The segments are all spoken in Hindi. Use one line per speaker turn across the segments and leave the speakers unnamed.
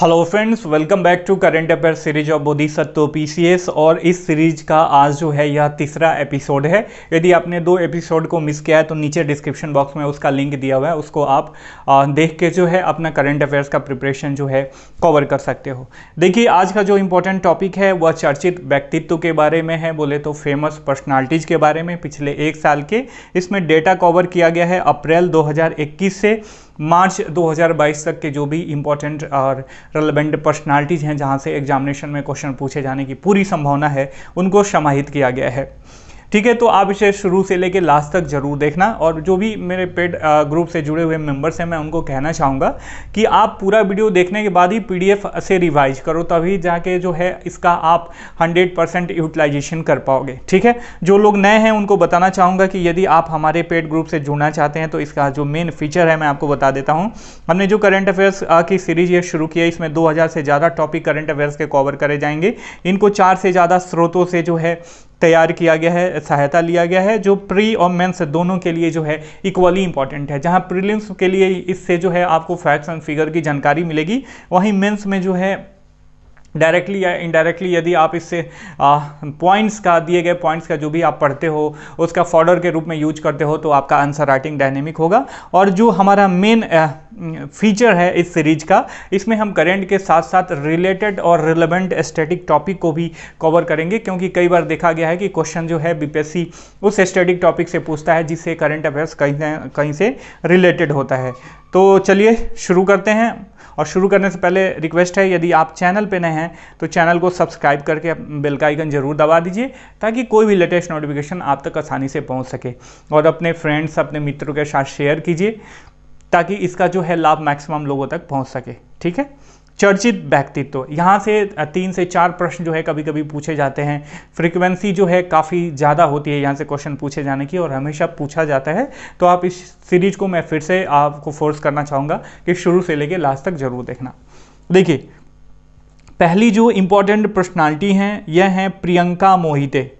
Hello friends, welcome back to current affair series of Bodhisattva PCS. और इस सीरीज का आज जो है यह तीसरा एपिसोड है। यदि आपने 2 एपिसोड को मिस किया है तो नीचे डिस्क्रिप्शन बॉक्स में उसका लिंक दिया हुआ है, उसको आप देख के जो है अपना करंट अफेयर्स का प्रिपरेशन जो है कवर कर सकते हो। देखिए, आज का जो इंपॉर्टेंट टॉपिक है वह चर्चित व्यक्तित्व के बारे में है, बोले तो फेमस पर्सनालिटीज़ के बारे में पिछले 1 साल के। इसमें डेटा कवर किया गया है अप्रैल 2021 से मार्च 2022 तक के जो भी इंपॉर्टेंट और रेलेवेंट पर्सनालिटीज़ हैं जहां से एग्जामिनेशन में क्वेश्चन पूछे जाने की पूरी संभावना है, उनको समाहित किया गया है। ठीक है, तो आप इसे शुरू से लेकर लास्ट तक जरूर देखना। और जो भी मेरे पेड ग्रुप से जुड़े हुए मेंबर्स हैं, मैं उनको कहना चाहूँगा कि आप पूरा वीडियो देखने के बाद ही पीडीएफ से रिवाइज करो, तभी जाके जो है इसका आप 100% यूटिलाइजेशन कर पाओगे। ठीक है, जो लोग नए हैं उनको बताना चाहूँगा कि यदि आप हमारे पेड ग्रुप से जुड़ना चाहते हैं तो इसका जो मेन फीचर है मैं आपको बता देता हूँ। हमने जो करंट अफेयर्स की सीरीज ये शुरू किया, इसमें 2000 से ज़्यादा टॉपिक करंट अफेयर्स के कवर करे जाएंगे। इनको 4 से ज़्यादा स्रोतों से जो है तैयार किया गया है, सहायता लिया गया है, जो प्री और मेंस दोनों के लिए जो है इक्वली इंपॉर्टेंट है। जहां प्रीलिम्स के लिए इससे जो है आपको फैक्ट्स एंड फिगर की जानकारी मिलेगी, वहीं मेंस में जो है डायरेक्टली या इनडायरेक्टली यदि आप इससे पॉइंट्स का दिए गए पॉइंट्स का जो भी आप पढ़ते हो उसका फॉर्डर के रूप में यूज करते हो तो आपका आंसर राइटिंग डायनेमिक होगा। और जो हमारा मेन फीचर है इस सीरीज का, इसमें हम करंट के साथ साथ रिलेटेड और रिलेवेंट स्टैटिक टॉपिक को भी कवर करेंगे, क्योंकि कई बार देखा गया है कि क्वेश्चन जो है बीपीएससी उस स्टैटिक टॉपिक से पूछता है जिससे करंट अफेयर्स कहीं से रिलेटेड होता है। तो चलिए शुरू करते हैं। और शुरू करने से पहले रिक्वेस्ट है, यदि आप चैनल पे नए हैं तो चैनल को सब्सक्राइब करके बेल का आइकन जरूर दबा दीजिए, ताकि कोई भी लेटेस्ट नोटिफिकेशन आप तक आसानी से पहुंच सके। और अपने फ्रेंड्स, अपने मित्रों के साथ शेयर कीजिए ताकि इसका जो है लाभ मैक्सिमम लोगों तक पहुंच सके। ठीक है, चर्चित व्यक्तित्व, यहाँ से 3 से 4 प्रश्न जो है कभी कभी पूछे जाते हैं। फ्रीक्वेंसी जो है काफ़ी ज़्यादा होती है यहाँ से क्वेश्चन पूछे जाने की, और हमेशा पूछा जाता है। तो आप इस सीरीज को मैं फिर से आपको फोर्स करना चाहूँगा कि शुरू से लेकर लास्ट तक जरूर देखना। देखिए, पहली जो इंपॉर्टेंट पर्सनालिटी हैं यह हैं प्रियंका मोहिते।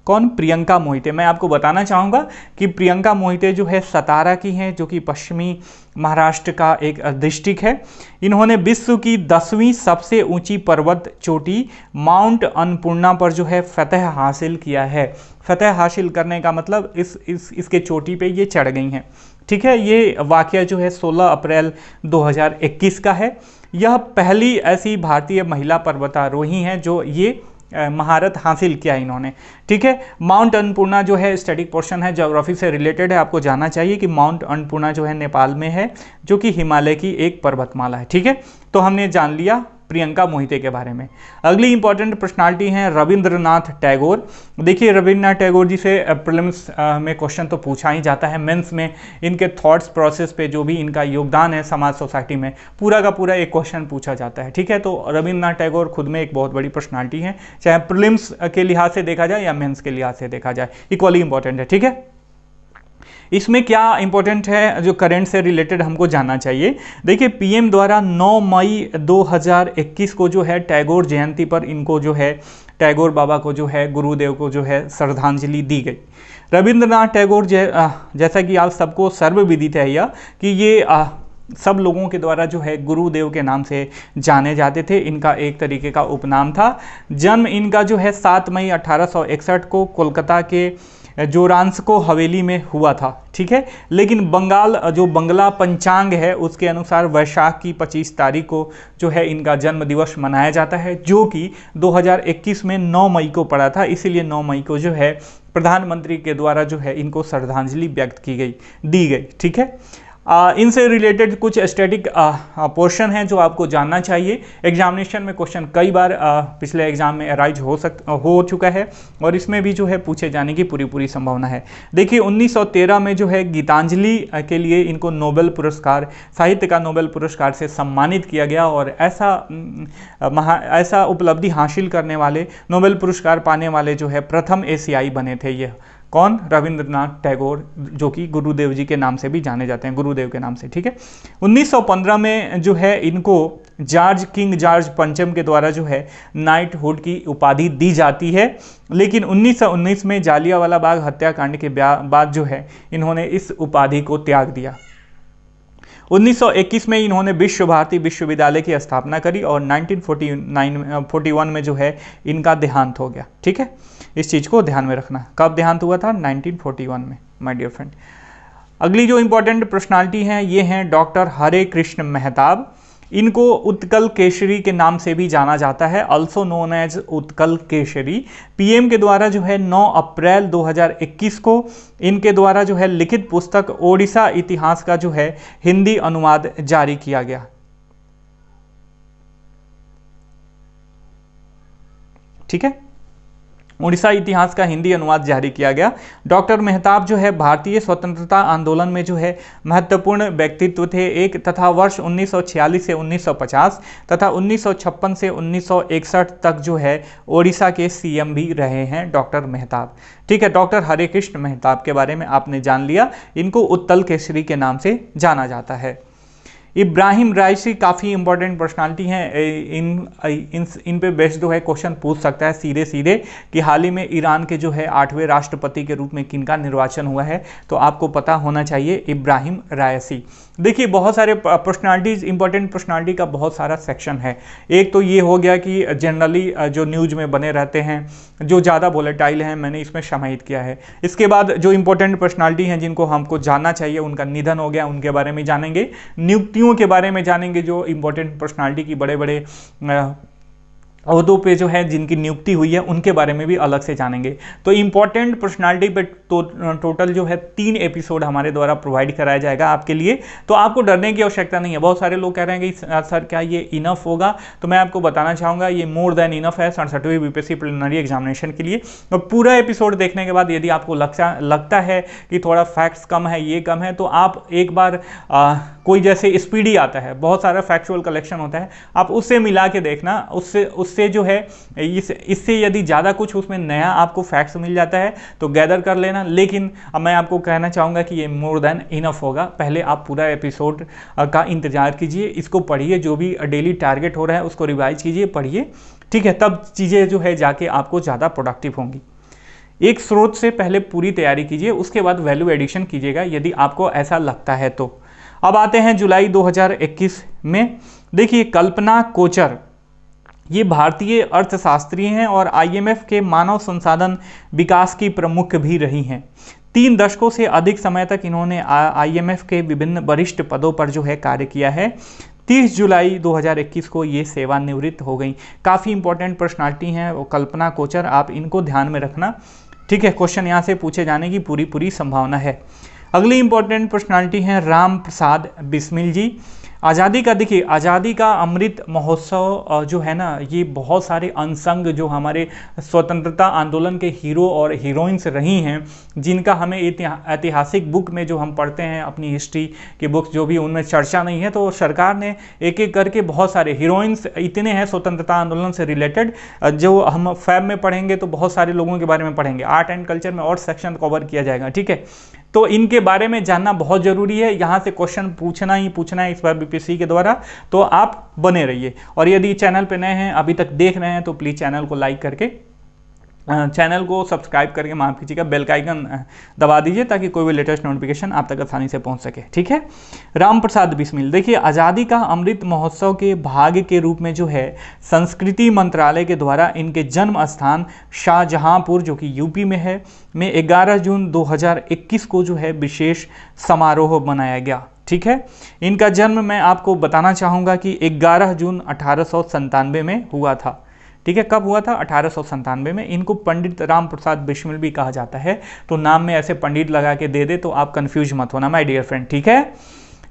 कौन? प्रियंका मोहिते। मैं आपको बताना चाहूँगा कि प्रियंका मोहिते जो है सतारा की हैं, जो कि पश्चिमी महाराष्ट्र का एक डिस्ट्रिक्ट है। इन्होंने विश्व की 10वीं सबसे ऊंची पर्वत चोटी माउंट अन्नपूर्णा पर जो है फतह हासिल किया है। फतह हासिल करने का मतलब इसके चोटी पे ये चढ़ गई हैं। ठीक है, ये वाकया जो है 16 अप्रैल 2021 का है। यह पहली ऐसी भारतीय महिला पर्वतारोही हैं जो ये महारत हासिल किया इन्होंने। ठीक है, माउंट अन्नपूर्णा जो है स्टैटिक पोर्शन है, ज्योग्राफी से रिलेटेड है। आपको जानना चाहिए कि माउंट अन्नपूर्णा जो है नेपाल में है, जो कि हिमालय की एक पर्वतमाला है। ठीक है, तो हमने जान लिया प्रियंका मोहिते के बारे में। अगली इंपॉर्टेंट पर्सनालिटी हैं रविंद्रनाथ टैगोर। देखिए, रविंद्रनाथ टैगोर जी से प्रीलिम्स में क्वेश्चन तो पूछा ही जाता है। मेंस में इनके थॉट्स प्रोसेस पे जो भी इनका योगदान है समाज सोसाइटी में, पूरा का पूरा एक क्वेश्चन पूछा जाता है। ठीक है, तो रविंद्रनाथ टैगोर खुद में एक बहुत बड़ी पर्सनालिटी है, चाहे प्रीलिम्स के लिहाज से देखा जाए या मेंस के लिहाज से देखा जाए, इक्वली इंपॉर्टेंट है। ठीक है, इसमें क्या इंपॉर्टेंट है जो करंट से रिलेटेड हमको जानना चाहिए। देखिए, पीएम द्वारा 9 मई 2021 को जो है टैगोर जयंती पर इनको जो है टैगोर बाबा को जो है गुरुदेव को जो है श्रद्धांजलि दी गई। रविंद्रनाथ टैगोर जैसा कि आप सबको सर्वविदित है यह कि ये सब लोगों के द्वारा जो है गुरुदेव के नाम से जाने जाते थे। इनका एक तरीके का उपनाम था। जन्म इनका जो है 7 मई 1861 को कोलकाता के जोरांस्को हवेली में हुआ था। ठीक है, लेकिन बंगला पंचांग है उसके अनुसार वैशाख की 25 तारीख को जो है इनका जन्म दिवस मनाया जाता है, जो कि 2021 में 9 मई को पड़ा था। इसीलिए 9 मई को जो है प्रधानमंत्री के द्वारा जो है इनको श्रद्धांजलि व्यक्त दी गई। ठीक है, इनसे रिलेटेड कुछ स्टैटिक पोर्शन है जो आपको जानना चाहिए। एग्जामिनेशन में क्वेश्चन कई बार पिछले एग्जाम में अराइज हो चुका है, और इसमें भी जो है पूछे जाने की पूरी संभावना है। देखिए, 1913 में जो है गीतांजलि के लिए इनको नोबेल पुरस्कार, साहित्य का नोबेल पुरस्कार से सम्मानित किया गया। और ऐसा उपलब्धि हासिल करने वाले, नोबेल पुरस्कार पाने वाले जो है प्रथम एशियाई बने थे ये। कौन? रविंद्रनाथ टैगोर, जो कि गुरुदेव जी के नाम से भी जाने जाते हैं, गुरुदेव के नाम से। ठीक है, 1915 में जो है इनको किंग जॉर्ज पंचम के द्वारा जो है नाइटहुड की उपाधि दी जाती है। लेकिन 1919 में जालियांवाला बाग हत्याकांड के बाद जो है इन्होंने इस उपाधि को त्याग दिया। 1921 में इन्होंने विश्व भारती विश्वविद्यालय की स्थापना करी और 1941 में जो है इनका देहांत हो गया। ठीक है, इस चीज़ को ध्यान में रखना। कब देहांत हुआ था? 1941 में माय डियर फ्रेंड। अगली जो इंपॉर्टेंट पर्सनालिटी हैं ये हैं डॉक्टर हरे कृष्ण मेहताब। इनको उत्कल केसरी के नाम से भी जाना जाता है, also known as Utkal Kesari. PM के द्वारा जो है 9 अप्रैल 2021 को इनके द्वारा जो है लिखित पुस्तक ओडिशा इतिहास का जो है हिंदी अनुवाद जारी किया गया। ठीक है, उड़ीसा इतिहास का हिंदी अनुवाद जारी किया गया। डॉक्टर मेहताब जो है भारतीय स्वतंत्रता आंदोलन में जो है महत्वपूर्ण व्यक्तित्व थे एक, तथा वर्ष 1946 से 1950 तथा 1956 से 1961 तक जो है ओडिशा के सीएम भी रहे हैं डॉक्टर मेहताब। ठीक है, डॉक्टर हरे कृष्ण मेहताब के बारे में आपने जान लिया, इनको उत्कल केसरी के नाम से जाना जाता है। इब्राहिम राइसी काफ़ी इंपॉर्टेंट पर्सनालिटी हैं, इन पे बेस्ड जो है क्वेश्चन पूछ सकता है सीधे सीधे कि हाल ही में ईरान के जो है 8वें राष्ट्रपति के रूप में किनका निर्वाचन हुआ है, तो आपको पता होना चाहिए इब्राहिम राइसी। देखिए बहुत सारे पर्सनालिटीज, इंपॉर्टेंट पर्सनालिटी का बहुत सारा सेक्शन है। एक तो ये हो गया कि जनरली जो न्यूज में बने रहते हैं, जो ज़्यादा वोलेटाइल हैं, मैंने इसमें समाहित किया है। इसके बाद जो इंपॉर्टेंट पर्सनालिटी हैं जिनको हमको जानना चाहिए, उनका निधन हो गया, उनके बारे में जानेंगे। नियुक्तियों के बारे में जानेंगे, जो इंपॉर्टेंट पर्सनालिटी की बड़े बड़े अहदों पे जो है जिनकी नियुक्ति हुई है उनके बारे में भी अलग से जानेंगे। तो इंपॉर्टेंट पर्सनालिटी पे टोटल जो है 3 एपिसोड हमारे द्वारा प्रोवाइड कराया जाएगा आपके लिए, तो आपको डरने की आवश्यकता नहीं है। बहुत सारे लोग कह रहे हैं कि सर क्या ये इनफ होगा, तो मैं आपको बताना चाहूँगा ये मोर देन इनफ है 67वीं बीपीएससी प्रिलिमिनरी एग्जामिनेशन के लिए। और पूरा एपिसोड देखने के बाद यदि आपको लगता है कि थोड़ा फैक्ट्स कम है, ये कम है, तो आप एक बार कोई जैसे स्पीडी आता है, बहुत सारा फैक्चुअल कलेक्शन होता है, आप उससे मिला के देखना, उससे जो है इससे यदि ज़्यादा कुछ उसमें नया आपको फैक्ट्स मिल जाता है तो गैदर कर लेना। लेकिन अब मैं आपको कहना चाहूँगा कि ये मोर देन इनफ होगा। पहले आप पूरा एपिसोड का इंतजार कीजिए, इसको पढ़िए, जो भी डेली टारगेट हो रहा है उसको रिवाइज कीजिए, पढ़िए। ठीक है, तब चीज़ें जो है जाके आपको ज़्यादा प्रोडक्टिव होंगी। एक स्रोत से पहले पूरी तैयारी कीजिए, उसके बाद वैल्यू एडिशन कीजिएगा यदि आपको ऐसा लगता है तो। अब आते हैं जुलाई 2021 में। देखिए कल्पना कोचर, ये भारतीय अर्थशास्त्री हैं और आईएमएफ के मानव संसाधन विकास की प्रमुख भी रही हैं। 3 दशकों से अधिक समय तक इन्होंने आईएमएफ के विभिन्न वरिष्ठ पदों पर जो है कार्य किया है। 30 जुलाई 2021 को ये सेवानिवृत्त हो गई। काफ़ी इंपॉर्टेंट पर्सनालिटी हैं वो कल्पना कोचर, आप इनको ध्यान में रखना। ठीक है, क्वेश्चन यहाँ से पूछे जाने की पूरी संभावना है। अगली इंपॉर्टेंट पर्सनालिटी हैं राम प्रसाद बिस्मिल जी। आज़ादी का, देखिए आज़ादी का अमृत महोत्सव जो है ना, ये बहुत सारे अनसंग जो हमारे स्वतंत्रता आंदोलन के हीरो और हीरोइंस रही हैं, जिनका हमें ऐतिहासिक बुक में जो हम पढ़ते हैं, अपनी हिस्ट्री की बुक्स जो भी, उनमें चर्चा नहीं है। तो सरकार ने एक एक करके बहुत सारे हीरोइंस इतने हैं स्वतंत्रता आंदोलन से रिलेटेड, जो हम फैब में पढ़ेंगे तो बहुत सारे लोगों के बारे में पढ़ेंगे, आर्ट एंड कल्चर में और सेक्शन कवर किया जाएगा। ठीक है, तो इनके बारे में जानना बहुत जरूरी है। यहाँ से क्वेश्चन पूछना ही पूछना है इस बार बीपीएससी के द्वारा, तो आप बने रहिए। और यदि चैनल पे नए हैं, अभी तक देख रहे हैं, तो प्लीज़ चैनल को लाइक करके, चैनल को सब्सक्राइब करके, माफ कीजिएगा, बेल का आइकन दबा दीजिए ताकि कोई भी लेटेस्ट नोटिफिकेशन आप तक आसानी से पहुंच सके। ठीक है, राम प्रसाद बिस्मिल, देखिए आज़ादी का अमृत महोत्सव के भाग के रूप में जो है संस्कृति मंत्रालय के द्वारा इनके जन्म स्थान शाहजहांपुर जो कि यूपी में है, में 11 जून 2021 को जो है विशेष समारोह मनाया गया। ठीक है, इनका जन्म मैं आपको बताना चाहूँगा कि 11 जून 1897 में हुआ था। ठीक है, कब हुआ था? 1897 में। इनको पंडित राम प्रसाद बिस्मिल भी कहा जाता है, तो नाम में ऐसे पंडित लगा के दे दे तो आप कंफ्यूज मत होना माय डियर फ्रेंड। ठीक है,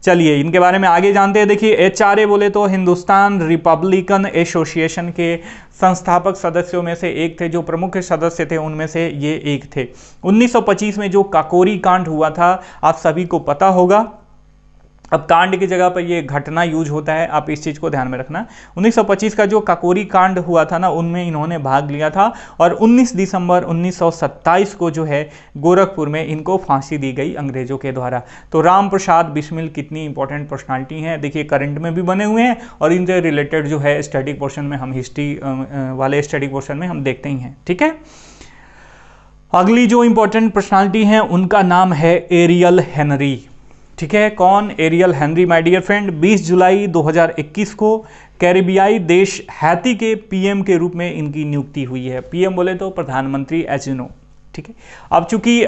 चलिए इनके बारे में आगे जानते हैं। देखिए एचआरए बोले तो हिंदुस्तान रिपब्लिकन एसोसिएशन के संस्थापक सदस्यों में से एक थे, जो प्रमुख सदस्य थे उनमें से ये एक थे। 1925 में जो काकोरी कांड हुआ था, आप सभी को पता होगा। अब कांड की जगह पर ये घटना यूज होता है, आप इस चीज़ को ध्यान में रखना। 1925 का जो काकोरी कांड हुआ था ना, उनमें इन्होंने भाग लिया था और 19 दिसंबर 1927 को जो है गोरखपुर में इनको फांसी दी गई अंग्रेजों के द्वारा। तो राम प्रसाद बिस्मिल कितनी इंपॉर्टेंट पर्सनालिटी हैं, देखिए करंट में भी बने हुए हैं और इनसे रिलेटेड जो है स्टडी पोर्शन में, हम हिस्ट्री वाले स्टडी पोर्शन में हम देखते ही हैं। ठीक है, अगली जो इंपॉर्टेंट पर्सनालिटी हैं उनका नाम है एरियल हेनरी। ठीक है, कौन? Ariel Henry my dear friend. 20 जुलाई 2021 को कैरिबियाई देश हैती के पीएम के रूप में इनकी नियुक्ति हुई है। पीएम बोले तो प्रधानमंत्री, एज यू नो। ठीक है, अब चूंकि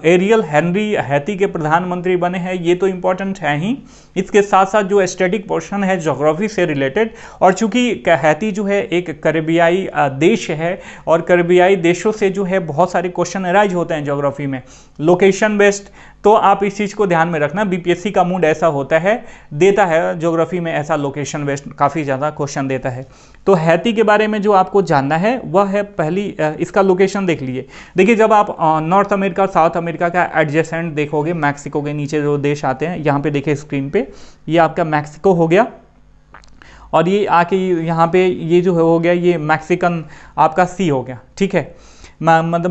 एरियल हेनरी हैती के प्रधानमंत्री बने हैं, ये तो इंपॉर्टेंट है ही। इसके साथ साथ जो एस्टेटिक पोर्शन है ज्योग्राफी से रिलेटेड, और चूंकि हैती जो है एक कैरिबियाई देश है, और कैरिबियाई देशों से जो है बहुत सारे क्वेश्चन अराइज होते हैं ज्योग्राफी में, लोकेशन बेस्ड। तो आप इस चीज़ को ध्यान में रखना, बीपीएससी का मूड ऐसा होता है, देता है ज्योग्राफी में ऐसा लोकेशन बेस्ड काफ़ी ज़्यादा क्वेश्चन देता है। तो हैती के बारे में जो आपको जानना है वह है पहली, इसका लोकेशन देख लीजिए। देखिए, जब आप नॉर्थ अमेरिका साउथ अमेरिका का एडजेसेंट देखोगे, मैक्सिको के नीचे जो देश आते हैं, यहाँ पे देखिए स्क्रीन पे, ये आपका मैक्सिको हो गया, और ये आके यहाँ पे ये जो हो गया, ये मैक्सिकन आपका सी हो गया। ठीक है, मतलब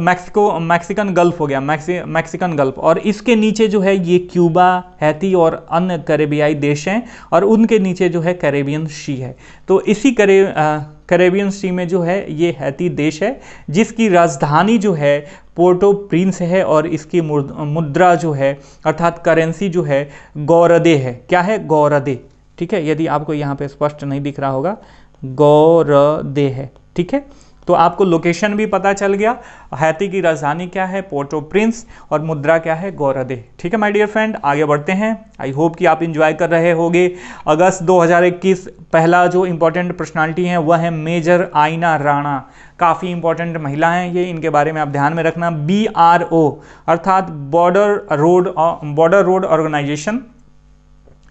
मैक्सिकन गल्फ हो गया, मैक्सिकन गल्फ, और इसके नीचे जो है ये क्यूबा, हैती और अन्य कैरेबियाई देश हैं, और उनके नीचे जो है कैरेबियन सी है। तो इसी कैरेबियन सी में जो है ये हैती देश है, जिसकी राजधानी जो है पोर्टो प्रिंस है, और इसकी मुद्रा जो है अर्थात करेंसी जो है गौरदे है। क्या है? गौरदे। ठीक है, यदि आपको यहाँ पे स्पष्ट नहीं दिख रहा होगा, गौरदे है। ठीक है, तो आपको लोकेशन भी पता चल गया, हैती की राजधानी क्या है? पोर्टो प्रिंस, और मुद्रा क्या है? गौरदे। ठीक है माय डियर फ्रेंड, आगे बढ़ते हैं। आई होप कि आप इंजॉय कर रहे होंगे। अगस्त 2021 पहला जो इंपॉर्टेंट पर्सनालिटी है वह है मेजर आइना राणा। काफ़ी इंपॉर्टेंट महिला हैं ये, इनके बारे में आप ध्यान में रखना। BRO अर्थात बॉर्डर रोड ऑर्गेनाइजेशन,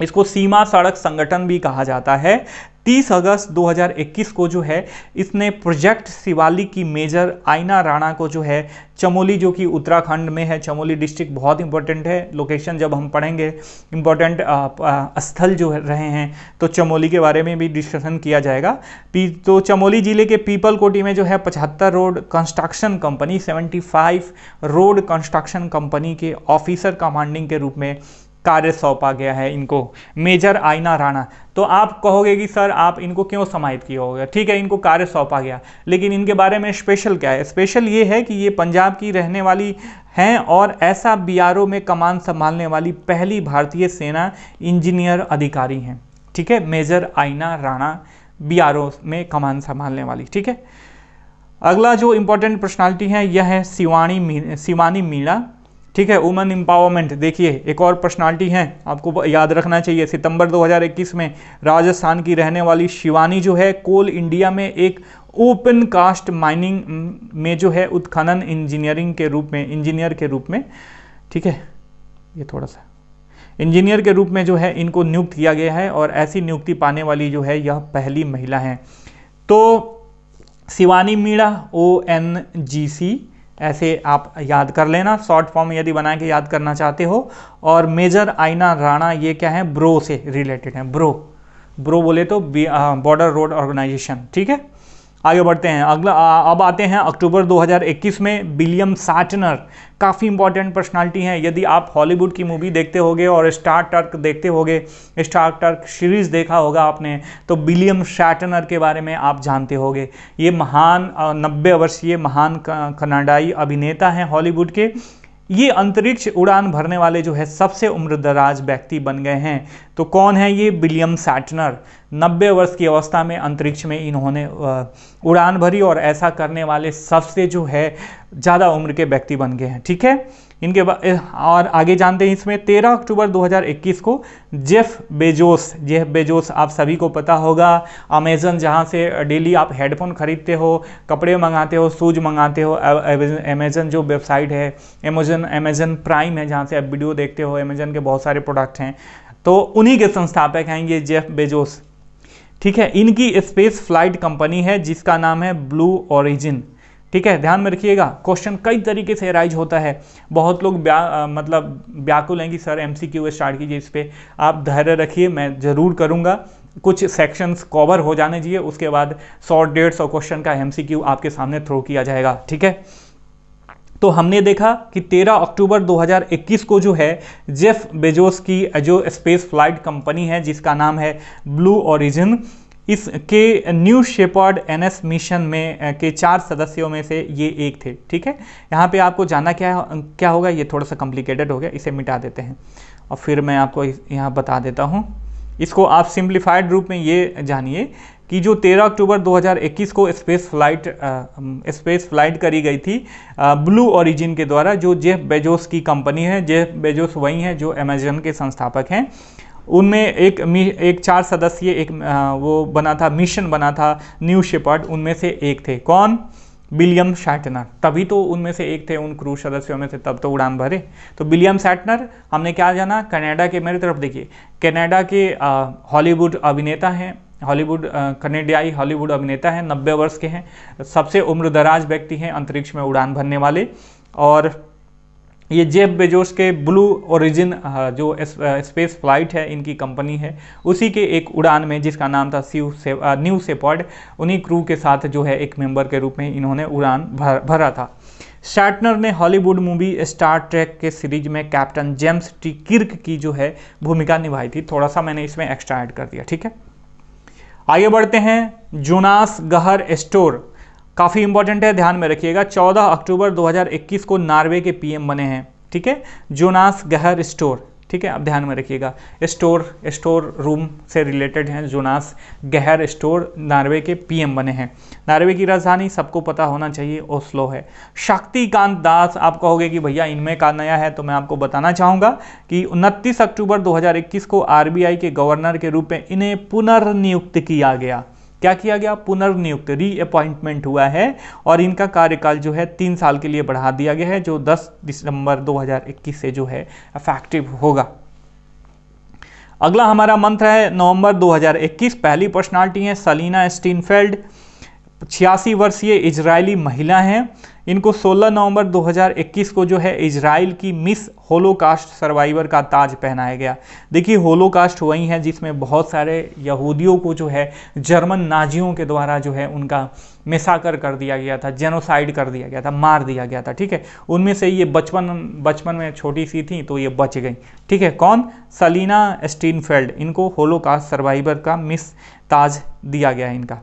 इसको सीमा सड़क संगठन भी कहा जाता है। 30 अगस्त 2021 को जो है इसने प्रोजेक्ट शिवालिक की मेजर आइना राणा को जो है चमोली, जो कि उत्तराखंड में है, चमोली डिस्ट्रिक्ट बहुत इंपॉर्टेंट है। लोकेशन जब हम पढ़ेंगे इंपॉर्टेंट स्थल जो रहे हैं, तो चमोली के बारे में भी डिस्कशन किया जाएगा। तो चमोली जिले के पीपलकोटी में जो है 75 road construction company, 75 road construction company के ऑफिसर कमांडिंग के रूप में कार्य सौंपा गया है इनको, मेजर आइना राणा। तो आप कहोगे कि सर आप इनको क्यों समाहित किया होगा? ठीक है, इनको कार्य सौंपा गया, लेकिन इनके बारे में स्पेशल क्या है? स्पेशल ये है कि ये पंजाब की रहने वाली हैं, और ऐसा BRO में कमान संभालने वाली पहली भारतीय सेना इंजीनियर अधिकारी हैं। ठीक है, मेजर आइना राणा BRO में कमान संभालने वाली। ठीक है, अगला जो इंपॉर्टेंट पर्सनालिटी है यह है शिवानी मीणा। ठीक है, वुमेन एम्पावरमेंट। देखिए, एक और पर्सनालिटी है, आपको याद रखना चाहिए। सितंबर 2021 में राजस्थान की रहने वाली शिवानी जो है कोल इंडिया में एक ओपन कास्ट माइनिंग में जो है उत्खनन इंजीनियर के रूप में, ठीक है, ये थोड़ा सा इंजीनियर के रूप में जो है इनको नियुक्त किया गया है, और ऐसी नियुक्ति पाने वाली जो है यह पहली महिला है। तो शिवानी मीणा ONGC ऐसे आप याद कर लेना, शॉर्ट फॉर्म यदि बना के याद करना चाहते हो। और मेजर आइना राणा ये क्या है? ब्रो से रिलेटेड है। ब्रो बोले तो बॉर्डर रोड ऑर्गेनाइजेशन। ठीक है, आगे बढ़ते हैं। अगला अब आते हैं अक्टूबर 2021 में विलियम शाटनर, काफ़ी इंपॉर्टेंट पर्सनालिटी हैं। यदि आप हॉलीवुड की मूवी देखते होगे और स्टार ट्रेक देखते होगे, स्टार ट्रेक सीरीज़ देखा होगा आपने, तो विलियम शाटनर के बारे में आप जानते होगे। ये महान 90 वर्षीय महान कनाडाई अभिनेता हैं हॉलीवुड के। ये अंतरिक्ष उड़ान भरने वाले जो है सबसे उम्रदराज व्यक्ति बन गए हैं। तो कौन है ये? विलियम शाटनर। 90 वर्ष की अवस्था में अंतरिक्ष में इन्होंने उड़ान भरी, और ऐसा करने वाले सबसे जो है ज़्यादा उम्र के व्यक्ति बन गए हैं। ठीक है, इनके और आगे जानते हैं इसमें 13 अक्टूबर 2021 को जेफ बेजोस आप सभी को पता होगा, अमेजन, जहाँ से डेली आप हेडफोन खरीदते हो, कपड़े मंगाते हो, शूज मंगाते हो। अमेजन जो वेबसाइट है, अमेजन प्राइम है, जहाँ से आप वीडियो देखते हो, अमेजन के बहुत सारे प्रोडक्ट हैं, तो उन्हीं के संस्थापक हैं ये जेफ बेजोस। ठीक है, इनकी स्पेस फ्लाइट कंपनी है जिसका नाम है ब्लू ओरिजिन। ठीक है, ध्यान में रखिएगा, क्वेश्चन कई तरीके से राइज होता है। बहुत लोग मतलब व्याकुल हैं कि सर MCQ स्टार्ट कीजिए इस पर। आप धैर्य रखिए, मैं ज़रूर करूँगा। कुछ सेक्शंस कवर हो जाने चाहिए, उसके बाद 100-150 क्वेश्चन का MCQ आपके सामने थ्रो किया जाएगा। ठीक है, तो हमने देखा कि 13 अक्टूबर 2021 को जो है जेफ बेजोस की जो स्पेस फ्लाइट कंपनी है जिसका नाम है ब्लू ओरिजिन, इसके न्यू शेपर्ड NS मिशन में के 4 सदस्यों में से ये एक थे। ठीक है, यहाँ पे आपको जानना क्या होगा, ये थोड़ा सा कॉम्प्लिकेटेड हो गया, इसे मिटा देते हैं। और फिर मैं आपको यहाँ बता देता हूँ। इसको आप सिंप्लीफाइड रूप में ये जानिए कि जो 13 अक्टूबर 2021 को स्पेस फ्लाइट करी गई थी ब्लू ओरिजिन के द्वारा, जो जेफ बेजोस की कंपनी है। जेफ बेजोस वही हैं जो अमेजन के संस्थापक हैं। उनमें एक 4 सदस्यीय एक वो बना था, मिशन बना था न्यू शेपर्ड। उनमें से एक थे कौन? विलियम शैटनर। तभी तो उनमें से एक थे उन क्रू सदस्यों में से, तब तो उड़ान भरे। तो विलियम शैटनर हमने क्या जाना? कनाडा के, मेरी तरफ देखिए, कनाडा के हॉलीवुड अभिनेता हैं, कनेडियाई हॉलीवुड अभिनेता हैं, 90 वर्ष के हैं, सबसे उम्रदराज व्यक्ति हैं अंतरिक्ष में उड़ान भरने वाले। और ये जेफ बेजोस के ब्लू ओरिजिन जो स्पेस फ्लाइट है इनकी कंपनी है, उसी के एक उड़ान में जिसका नाम था न्यू शेपर्ड, उन्हीं क्रू के साथ जो है एक मेंबर के रूप में इन्होंने उड़ान भरा था। शैटनर ने हॉलीवुड मूवी स्टार ट्रेक के सीरीज में कैप्टन जेम्स टी किर्क की जो है भूमिका निभाई थी। थोड़ा सा मैंने इसमें एक्स्ट्रा ऐड कर दिया, ठीक है। आगे बढ़ते हैं। जोनास गहर स्टोर काफ़ी इंपॉर्टेंट है, ध्यान में रखिएगा। 14 अक्टूबर 2021 को नॉर्वे के पीएम बने हैं, ठीक है। जोनास गहर स्टोर, ठीक है, अब ध्यान में रखिएगा। स्टोर रूम से रिलेटेड हैं। जोनास गहर स्टोर नॉर्वे के पीएम बने हैं। नॉर्वे की राजधानी सबको पता होना चाहिए, ओस्लो है। शक्तिकांत दास, आप कहोगे कि भैया इनमें का नया है, तो मैं आपको बताना चाहूँगा कि 29 अक्टूबर 2021 को आरबीआई के गवर्नर के रूप में इन्हें पुनर्नियुक्त किया गया। क्या किया गया? पुनर्नियुक्त, रीअपॉइंटमेंट हुआ है। और इनका कार्यकाल जो है 3 साल के लिए बढ़ा दिया गया है, जो 10 दिसंबर 2021 से जो है इफेक्टिव होगा। अगला हमारा मंत्र है नवंबर 2021। पहली पर्सनालिटी है सलीना स्टीनफेल्ड, 86 वर्षीय इजरायली महिला हैं। इनको 16 नवंबर 2021 को जो है इजराइल की मिस होलोकास्ट सर्वाइवर का ताज पहनाया गया। देखिए, होलोकास्ट वही है जिसमें बहुत सारे यहूदियों को जो है जर्मन नाजियों के द्वारा जो है उनका मैसाकर कर दिया गया था, जेनोसाइड कर दिया गया था, मार दिया गया था, ठीक है। उनमें से ये बचपन में छोटी सी थी तो ये बच गई, ठीक है। कौन? सलीना स्टीनफेल्ड। इनको होलोकास्ट सर्वाइवर का मिस ताज दिया गया है इनका,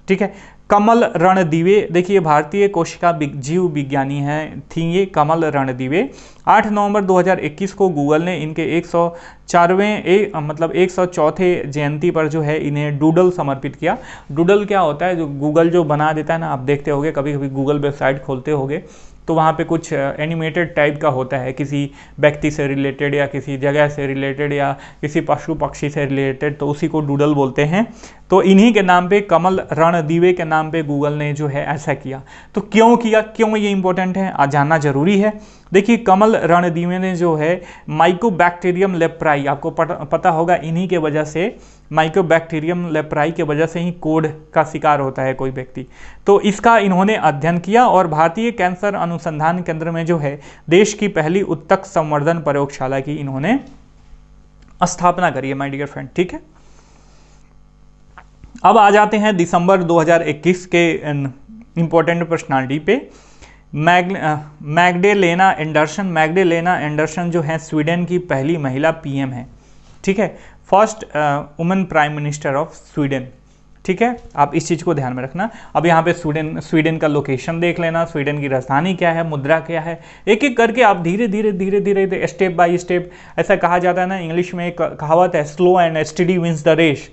ठीक है। कमल रणदीवे, देखिए भारतीय कोशिका जीव विज्ञानी हैं थी ये कमल रणदीवे। 8 नवंबर 2021 को गूगल ने इनके 104 जयंती पर जो है इन्हें डूडल समर्पित किया। डूडल क्या होता है? जो गूगल जो बना देता है ना, आप देखते होंगे कभी कभी गूगल वेबसाइट खोलते होंगे तो वहाँ पे कुछ एनिमेटेड टाइप का होता है, किसी व्यक्ति से रिलेटेड या किसी जगह से रिलेटेड या किसी पशु पक्षी से रिलेटेड, तो उसी को डूडल बोलते हैं। तो इन्हीं के नाम पे, कमल रणदीवे के नाम पे गूगल ने जो है ऐसा किया। तो क्यों किया, क्यों ये इंपॉर्टेंट है, आज जानना जरूरी है। देखिए, कमल रणदीवे ने जो है माइकोबैक्टीरियम लेप्राई, आपको पता होगा इन्हीं के वजह से, माइकोबैक्टीरियम लेप्राई के वजह से ही कोढ़ का शिकार होता है कोई व्यक्ति। तो इसका इन्होंने अध्ययन किया और भारतीय कैंसर अनुसंधान केंद्र में जो है देश की पहली उत्तक संवर्धन प्रयोगशाला की इन्होंने स्थापना करी है, माय डियर फ्रेंड, ठीक है। अब आ जाते हैं दिसंबर 2021 के इंपॉर्टेंट पर्सनालिटी पे। मैग्डेलेना एंडरसन जो है स्वीडन की पहली महिला पीएम है, ठीक है। First women prime minister of Sweden, ठीक है। आप इस चीज़ को ध्यान में रखना। अब यहाँ पे स्वीडन का लोकेशन देख लेना, स्वीडन की राजधानी क्या है, मुद्रा क्या है, एक एक करके आप धीरे धीरे स्टेप बाय स्टेप, ऐसा कहा जाता है ना इंग्लिश में, एक कहावत है, slow and steady wins the race,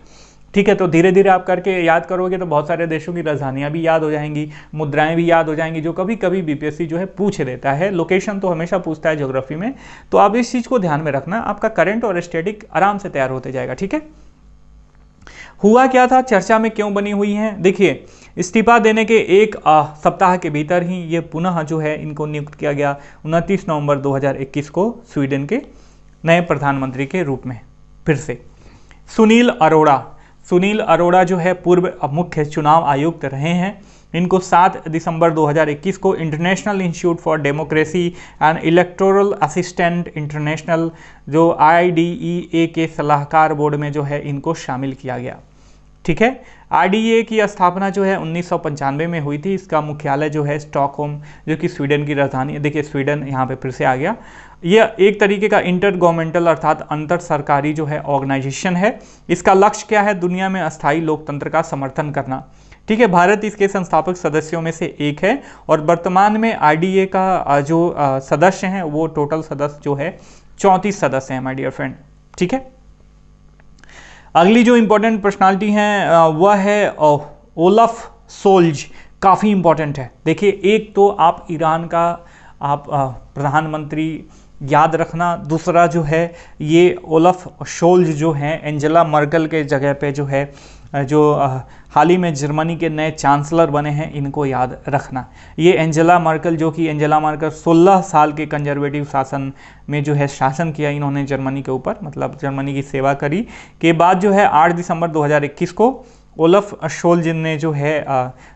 ठीक है। तो धीरे धीरे आप करके याद करोगे तो बहुत सारे देशों की राजधानियां भी याद हो जाएंगी, मुद्राएं भी याद हो जाएंगी, जो कभी कभी बीपीएससी जो है पूछ देता है। लोकेशन तो हमेशा पूछता है ज्योग्राफी में, तो आप इस चीज़ को ध्यान में रखना, आपका करंट और स्टैटिक आराम से तैयार होते जाएगा, ठीक है। हुआ क्या था, चर्चा में क्यों बनी हुई है? देखिए, इस्तीफा देने के एक सप्ताह के भीतर ही ये पुनः जो है इनको नियुक्त किया गया 29 नवंबर 2021 को स्वीडन के नए प्रधानमंत्री के रूप में फिर से। सुनील अरोड़ा जो है पूर्व मुख्य चुनाव आयुक्त रहे हैं। इनको 7 दिसंबर 2021 को international institute for democracy and electoral assistant international जो IDEA के सलाहकार बोर्ड में जो है इनको शामिल किया गया, ठीक है। IDEA की स्थापना जो है 1995 में हुई थी। इसका मुख्यालय जो है स्टॉकहोम, जो कि स्वीडन की राजधानी है। देखिए, स्वीडन यहाँ पे फिर से आ गया। यह एक तरीके का इंटर गवर्नमेंटल अर्थात अंतर सरकारी जो है ऑर्गेनाइजेशन है। इसका लक्ष्य क्या है? दुनिया में अस्थायी लोकतंत्र का समर्थन करना, ठीक है। भारत इसके संस्थापक सदस्यों में से एक है और वर्तमान में IDEA का जो सदस्य हैं वो टोटल सदस्य जो है 34 सदस्य हैं माय डियर फ्रेंड। ठीक है, अगली जो इंपॉर्टेंट पर्सनालिटी है वह है ओलफ सोल्ज। काफ़ी इंपॉर्टेंट है। देखिए, एक तो आप ईरान का आप प्रधानमंत्री याद रखना, दूसरा जो है ये ओलफ शोल्ज जो हैं एंजेला मर्केल के जगह पे जो है जो हाल ही में जर्मनी के नए चांसलर बने हैं, इनको याद रखना। ये एंजेला मर्केल, जो कि एंजेला मर्केल 16 साल के कंजर्वेटिव शासन में जो है शासन किया इन्होंने जर्मनी के ऊपर, मतलब जर्मनी की सेवा करी के बाद जो है 8 दिसंबर 2021 को ओलफ शोल्ज ने जो है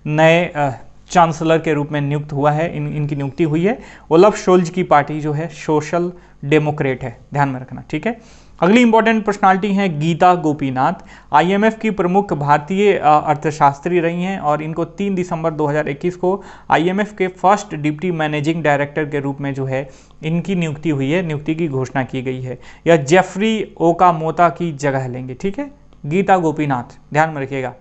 नए चांसलर के रूप में नियुक्त हुआ है। इनकी नियुक्ति हुई है। ओलफ शोल्ज की पार्टी जो है सोशल डेमोक्रेट है, ध्यान में रखना। ठीक है, अगली इंपॉर्टेंट पर्सनालिटी है गीता गोपीनाथ। आईएमएफ की प्रमुख भारतीय अर्थशास्त्री रही हैं और इनको 3 दिसंबर 2021 को आईएमएफ के फर्स्ट डिप्टी मैनेजिंग डायरेक्टर के रूप में जो है इनकी नियुक्ति हुई है, नियुक्ति की घोषणा की गई है। यह जेफरी ओकामोता की जगह लेंगे। ठीक है, गीता गोपीनाथ, ध्यान में रखिएगा।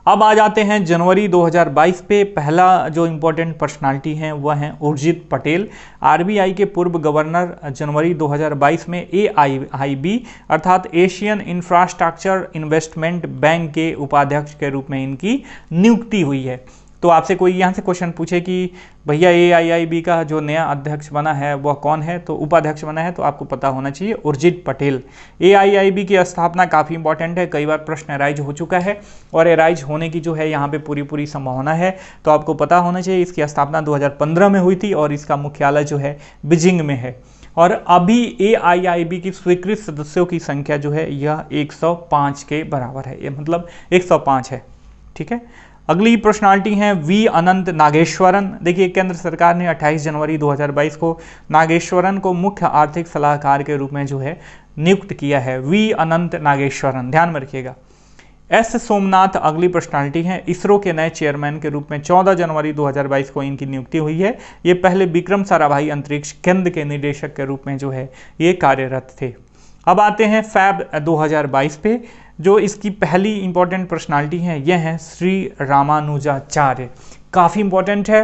अब आ जाते हैं जनवरी 2022 पे। पहला जो इंपॉर्टेंट पर्सनालिटी है वह है उर्जित पटेल। आरबीआई के पूर्व गवर्नर। जनवरी 2022 में एआईआईबी अर्थात एशियन इंफ्रास्ट्रक्चर इन्वेस्टमेंट बैंक के उपाध्यक्ष के रूप में इनकी नियुक्ति हुई है। तो आपसे कोई यहाँ से क्वेश्चन पूछे कि भैया एआईआईबी का जो नया अध्यक्ष बना है वह कौन है, तो उपाध्यक्ष बना है, तो आपको पता होना चाहिए उर्जित पटेल। एआईआईबी की स्थापना काफ़ी इंपॉर्टेंट है, कई बार प्रश्न एराइज हो चुका है और एराइज होने की जो है यहाँ पे पूरी संभावना है, तो आपको पता होना चाहिए। इसकी स्थापना 2015 में हुई थी और इसका मुख्यालय जो है बीजिंग में है। और अभी एआईआईबी की स्वीकृत सदस्यों की संख्या जो है यह 105 के बराबर है, ये मतलब 105 है। ठीक है, अगली पर्सनालिटी है वी अनंत नागेश्वरन। देखिए, केंद्र सरकार ने 28 जनवरी 2022 को नागेश्वरन को मुख्य आर्थिक सलाहकार के रूप में जो है नियुक्त किया है, वी अनंत नागेश्वरन, ध्यान में रखिएगा। एस सोमनाथ अगली पर्सनालिटी है, इसरो के नए चेयरमैन के रूप में 14 जनवरी 2022 को इनकी नियुक्ति हुई है। ये पहले विक्रम साराभाई अंतरिक्ष केंद्र के निदेशक के रूप में जो है ये कार्यरत थे। अब आते हैं फैब 2022 पे। जो इसकी पहली इंपॉर्टेंट पर्सनालिटी है यह है श्री रामानुजाचार्य। काफ़ी इंपॉर्टेंट है।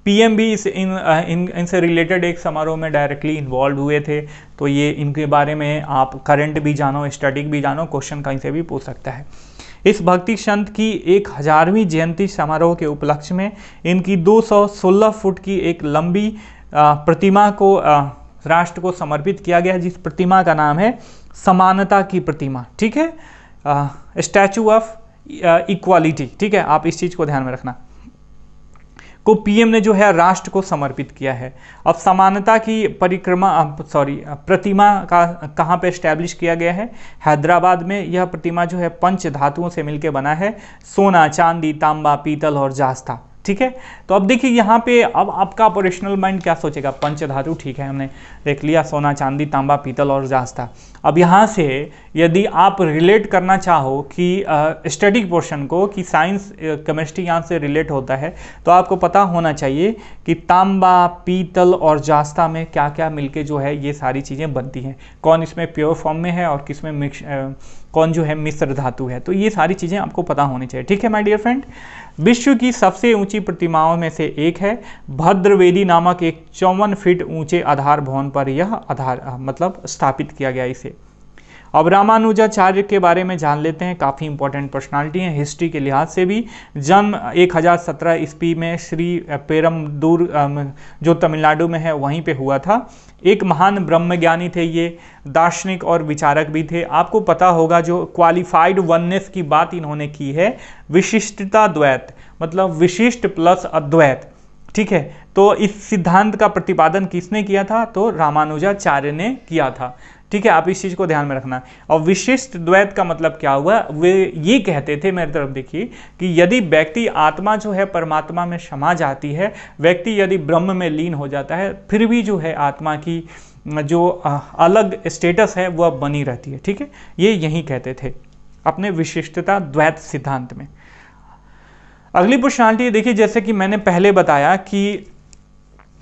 पीएम भी इनसे रिलेटेड एक समारोह में डायरेक्टली इन्वॉल्व हुए थे, तो ये इनके बारे में आप करंट भी जानो, स्टैटिक भी जानो, क्वेश्चन कहीं से भी पूछ सकता है। इस भक्ति संत की 1000वीं जयंती समारोह के उपलक्ष्य में इनकी 216 फुट की एक लंबी प्रतिमा को राष्ट्र को समर्पित किया गया, जिस प्रतिमा का नाम है समानता की प्रतिमा। ठीक है, स्टैचू ऑफ इक्वालिटी। ठीक है, आप इस चीज को ध्यान में रखना, को पीएम ने जो है राष्ट्र को समर्पित किया है। अब समानता की प्रतिमा का कहाँ पे एस्टैब्लिश किया गया है? हैदराबाद में। यह प्रतिमा जो है पंच धातुओं से मिलकर बना है, सोना, चांदी, तांबा, पीतल और जास्ता। ठीक है, तो अब देखिए यहाँ पे अब आपका ऑपरेशनल माइंड क्या सोचेगा? पंचधातु, ठीक है, हमने देख लिया, सोना, चांदी, तांबा, पीतल और जास्ता। अब यहाँ से यदि आप रिलेट करना चाहो कि स्टैटिक पोर्शन को, कि साइंस केमिस्ट्री यहाँ से रिलेट होता है, तो आपको पता होना चाहिए कि तांबा, पीतल और जास्ता में क्या क्या मिलके जो है ये सारी चीज़ें बनती हैं, कौन इसमें प्योर फॉर्म में है और किसमें मिक्स, कौन जो है मिश्र धातु है। तो ये सारी चीज़ें आपको पता होनी चाहिए। ठीक है माय डियर फ्रेंड, विश्व की सबसे ऊंची प्रतिमाओं में से एक है। भद्रवेदी नामक एक 54 फीट ऊंचे आधार भवन पर यह आधार मतलब स्थापित किया गया इसे। अब रामानुजाचार्य के बारे में जान लेते हैं। काफ़ी इंपॉर्टेंट पर्सनालिटी है हिस्ट्री के लिहाज से भी। जन्म 1017 ईस्वी में श्री पेरमदूर जो तमिलनाडु में है वहीं पे हुआ था। एक महान ब्रह्मज्ञानी थे ये, दार्शनिक और विचारक भी थे। आपको पता होगा जो क्वालिफाइड वननेस की बात इन्होंने की है, विशिष्टता द्वैत, मतलब विशिष्ट प्लस अद्वैत। ठीक है, तो इस सिद्धांत का प्रतिपादन किसने किया था? तो रामानुजाचार्य ने किया था। ठीक है, आप इस चीज को ध्यान में रखना। और विशिष्ट द्वैत का मतलब क्या हुआ? वे ये कहते थे, मेरी तरफ देखिए, कि यदि व्यक्ति आत्मा जो है परमात्मा में समा जाती है, व्यक्ति यदि ब्रह्म में लीन हो जाता है, फिर भी जो है आत्मा की जो अलग स्टेटस है वह बनी रहती है। ठीक है, ये यही कहते थे अपने विशिष्टता द्वैत सिद्धांत में। अगली पर्सनालिटी देखिए, जैसे कि मैंने पहले बताया कि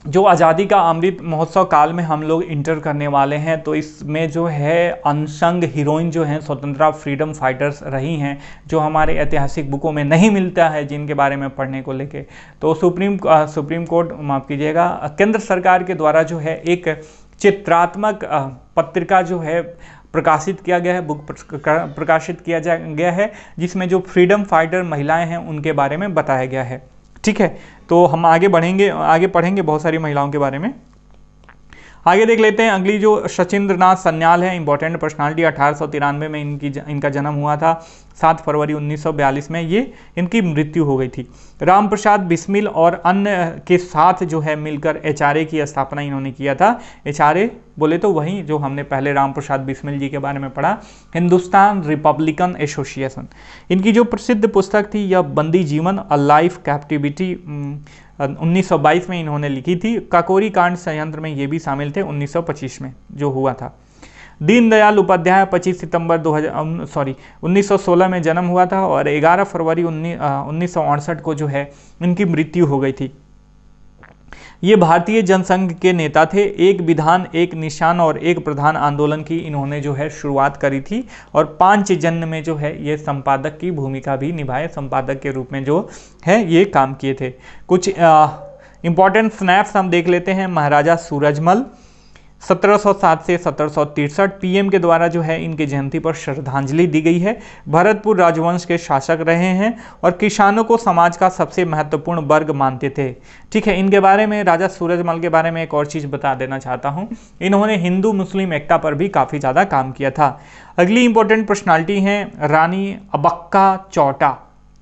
जो आज़ादी का अमृत महोत्सव काल में हम लोग इंटर करने वाले हैं, तो इसमें जो है अनसंग हीरोइन जो हैं स्वतंत्रता फ्रीडम फाइटर्स रही हैं, जो हमारे ऐतिहासिक बुकों में नहीं मिलता है, जिनके बारे में पढ़ने को लेके। तो सुप्रीम कोर्ट, माफ़ कीजिएगा, केंद्र सरकार के द्वारा जो है एक चित्रात्मक पत्रिका जो है प्रकाशित किया गया है, बुक प्रकाशित किया गया है, जिसमें जो फ्रीडम फाइटर महिलाएं हैं उनके बारे में बताया गया है। ठीक है, तो हम आगे पढ़ेंगे बहुत सारी महिलाओं के बारे में। आगे देख लेते हैं अगली जो सचिंद्र नाथ सन्याल है, इंपॉर्टेंट पर्सनालिटी। 1893 में इनका जन्म हुआ था। 7 फरवरी 1942 में ये इनकी मृत्यु हो गई थी। राम प्रसाद बिस्मिल और अन्य के साथ जो है मिलकर एचआरए की स्थापना इन्होंने किया था। एचआरए बोले तो वही जो हमने पहले राम प्रसाद बिस्मिल जी के बारे में पढ़ा, हिंदुस्तान रिपब्लिकन एसोसिएशन। इनकी जो प्रसिद्ध पुस्तक थी यह बंदी जीवन, अ लाइफ कैप्टिविटी, 1922 में इन्होंने लिखी थी। काकोरी कांड संयंत्र में ये भी शामिल थे 1925 में जो हुआ था। दीनदयाल उपाध्याय 25 सितंबर 1916 में जन्म हुआ था और 11 फरवरी 1968 को जो है इनकी मृत्यु हो गई थी। ये भारतीय जनसंघ के नेता थे। एक विधान, एक निशान और एक प्रधान आंदोलन की इन्होंने जो है शुरुआत करी थी और पांचजन्य में जो है ये संपादक की भूमिका भी निभाए, संपादक के रूप में जो है ये काम किए थे। कुछ इंपॉर्टेंट स्नैप्स हम देख लेते हैं। महाराजा सूरजमल 1707 से 1763 पीएम के द्वारा जो है इनके जयंती पर श्रद्धांजलि दी गई है। भरतपुर राजवंश के शासक रहे हैं और किसानों को समाज का सबसे महत्वपूर्ण वर्ग मानते थे। ठीक है, इनके बारे में, राजा सूरजमल के बारे में एक और चीज़ बता देना चाहता हूँ, इन्होंने हिंदू मुस्लिम एकता पर भी काफ़ी ज़्यादा काम किया था। अगली इंपॉर्टेंट पर्सनालिटी हैं रानी अब्बक्का चौटा।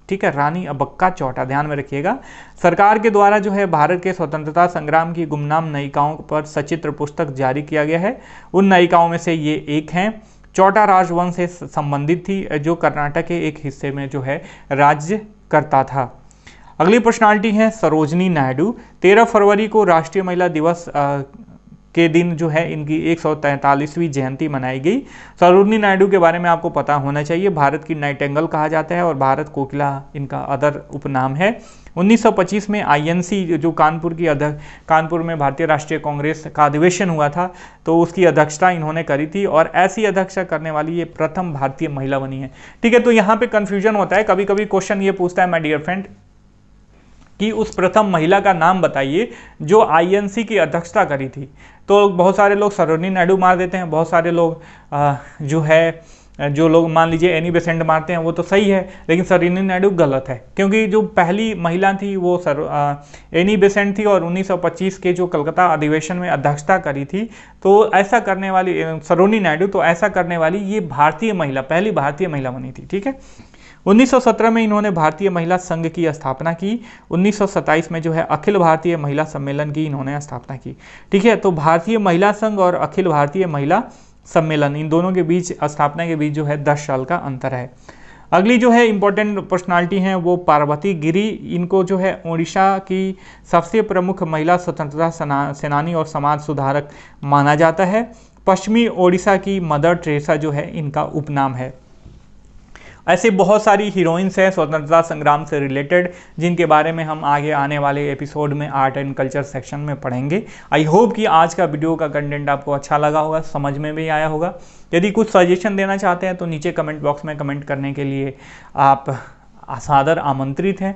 ठीक है, रानी अब्बक्का चौटा, ध्यान में रखिएगा। सरकार के द्वारा जो है भारत के स्वतंत्रता संग्राम की गुमनाम नायिकाओं पर सचित्र पुस्तक जारी किया गया है। उन नायिकाओं में से ये एक हैं। चौटा राजवंश से संबंधित थी, जो कर्नाटक के एक हिस्से में जो है राज्य करता था। अगली पर्सनालिटी है सरोजनी नायडू। 13 फरवरी को राष्ट्रीय महिला दिवस के दिन जो है इनकी 143वीं जयंती मनाई गई। सरोजनी नायडू के बारे में आपको पता होना चाहिए, भारत की नाइटेंगल कहा जाता है और भारत कोकिला इनका अदर उपनाम है। 1925 में आईएनसी जो कानपुर में भारतीय राष्ट्रीय कांग्रेस का अधिवेशन हुआ था, तो उसकी अध्यक्षता इन्होंने करी थी और ऐसी अध्यक्षता करने वाली ये प्रथम भारतीय महिला बनी है। ठीक है, तो यहाँ पे कन्फ्यूजन होता है, कभी कभी क्वेश्चन ये पूछता है माय डियर फ्रेंड कि उस प्रथम महिला का नाम बताइए जो आईएनसी की अध्यक्षता करी थी। तो बहुत सारे लोग सरोजनी नायडू मार देते हैं, बहुत सारे लोग जो लोग मान लीजिए एनी बेसेंट मारते हैं, वो तो सही है, लेकिन सरोजनी नायडू गलत है, क्योंकि जो पहली महिला थी वो एनी बेसेंट थी और 1925 के जो कलकत्ता अधिवेशन में अध्यक्षता करी थी। तो ऐसा करने वाली सरोजनी नायडू, तो ऐसा करने वाली ये पहली भारतीय महिला बनी थी। ठीक है, 1917 में इन्होंने भारतीय महिला संघ की स्थापना की। 1927 में जो है अखिल भारतीय महिला सम्मेलन की इन्होंने स्थापना की। ठीक है, तो भारतीय महिला संघ और अखिल भारतीय महिला सम्मेलन, इन दोनों के बीच, स्थापना के बीच जो है 10 साल का अंतर है। अगली जो है इंपॉर्टेंट पर्सनालिटी हैं वो पार्वती गिरी। इनको जो है उड़ीसा की सबसे प्रमुख महिला स्वतंत्रता सेनानी और समाज सुधारक माना जाता है। पश्चिमी ओडिशा की मदर टेरेसा जो है इनका उपनाम है। ऐसे बहुत सारी हीरोइंस हैं स्वतंत्रता संग्राम से रिलेटेड, जिनके बारे में हम आगे आने वाले एपिसोड में आर्ट एंड कल्चर सेक्शन में पढ़ेंगे। आई होप कि आज का वीडियो का कंटेंट आपको अच्छा लगा होगा, समझ में भी आया होगा। यदि कुछ सजेशन देना चाहते हैं तो नीचे कमेंट बॉक्स में कमेंट करने के लिए आप सादर आमंत्रित हैं।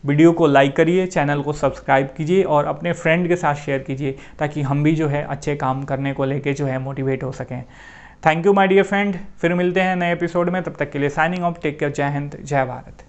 वीडियो को लाइक करिए, चैनल को सब्सक्राइब कीजिए और अपने फ्रेंड के साथ शेयर कीजिए, ताकि हम भी जो है अच्छे काम करने को लेके जो है मोटिवेट हो सकें। Thank you my dear friend, फिर मिलते हैं नए एपिसोड में, तब तक के लिए साइनिंग ऑफ, टेक केयर, जय हिंद, जय भारत।